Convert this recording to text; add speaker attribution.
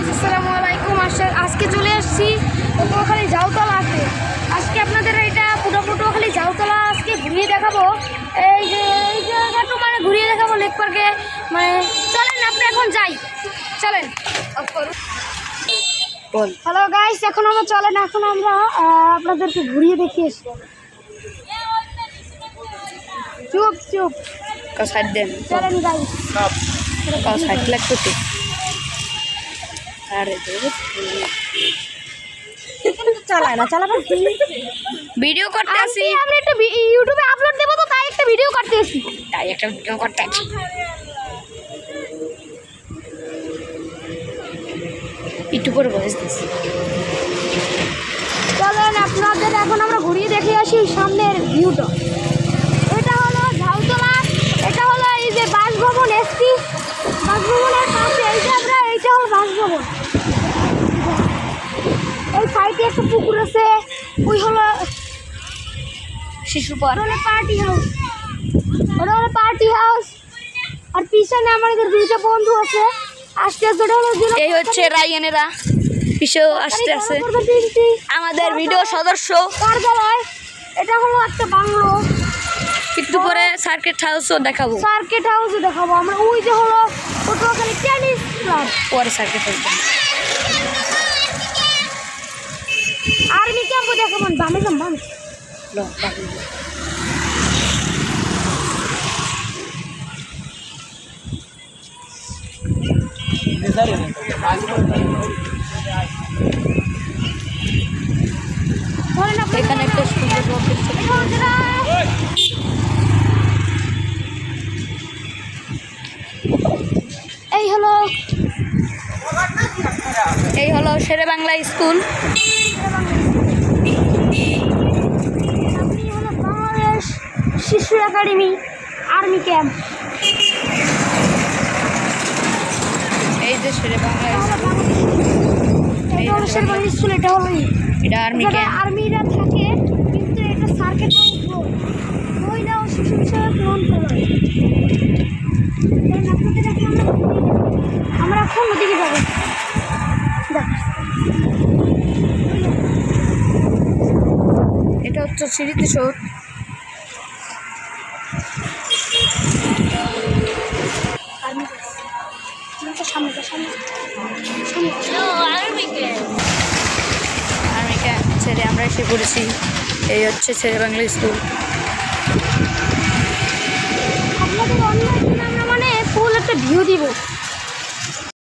Speaker 1: Guys আসসালামু আলাইকুম। আজকে চলে আসছি পটুয়াখালী ঝাউতলাতে। আজকে আপনাদের এটা পুরো পটুয়াখালী ঝাউতলা আজকে ঘুরিয়ে দেখাবো। এই যে এই জায়গাটা মানে ঘুরিয়ে দেখাবো লেক পার্কে। মানে চলেন আপনি এখন যাই, চলেন। হ্যালো গাইস, এখন আমরা চলেন, এখন আমরা আপনাদেরকে ঘুরিয়ে দেখিয়ে এসছি। চুপ চুপ
Speaker 2: সাইড দেন,
Speaker 1: চলেন গাইস।
Speaker 2: সাইড লাগতে আরে
Speaker 1: চালায় না, চালাবেন
Speaker 2: ভিডিও করতে আসি।
Speaker 1: আমরা একটু ইউটিউবে আপলোড দেবো, তো তাই একটা ভিডিও করতে আসি।
Speaker 2: তাই একটা ভিডিও করতে আসি। একটু করে বয়স দিচ্ছি।
Speaker 1: চলেন আপনাদের এখন আমরা ঘুরিয়ে দেখে আসি সামনের ভিউটা। এটা হলো ঝাউতলা, এটা হলো এই যে বাসভবন এসপি বাসভবনের পাশে। এইটা হলো বাসভবন। এই সাইডে একটা পুকুর আছে, ওই হলো
Speaker 2: শিশু পার্ক,
Speaker 1: হলো পার্টি হাউস, ওটা হলো পার্টি হাউস। আর পিছনে আমাদের দুইটা বন্ধু আছে, আস্তে আস্তে হলো
Speaker 2: এই হচ্ছে রায়ানেরা পিছু আসতে আছে আমাদের ভিডিও সদস্য
Speaker 1: কার্যালয়। এটা হলো একটা বাংলো,
Speaker 2: একটু পরে সার্কিট হাউসও দেখাবো।
Speaker 1: সার্কিট হাউসও দেখাবো আমরা। ওই যে হলো পটুয়াখালী টেনিস ক্লাব,
Speaker 2: পরে সার্কিট হাউস
Speaker 1: আর্মি ক্যাম্পও দেখাবো। বামে যাম, বামে
Speaker 2: এখানে একটা সুন্দর এই হলো শেরে বাংলা স্কুল।
Speaker 1: বাংলাদেশ শিশু একাডেমি আর্মি ক্যাম্প।
Speaker 2: এই যে শেরে বাংলা স্কুল,
Speaker 1: এটা হলো শেরবাংলা স্কুল। এটা হলো
Speaker 2: এটা আর্মি ক্যাম্প।
Speaker 1: আর্মিরা থাকে, কিন্তু এটা সার্কিট হাউস মহিলা ও শিশু বিষয়ক মন্ত্রণালয়। আমরা এখন ওদিকে যাবো।
Speaker 2: এটা হচ্ছে স্মৃতিসৌধ। আর্মি ক্যাম্প ছেড়ে আমরা এসে পড়েছি। এই হচ্ছে শেরে বাংলা স্কুল।
Speaker 1: আপনাদের অন্য আমরা মানে ফুল একটা ভিউ দিব।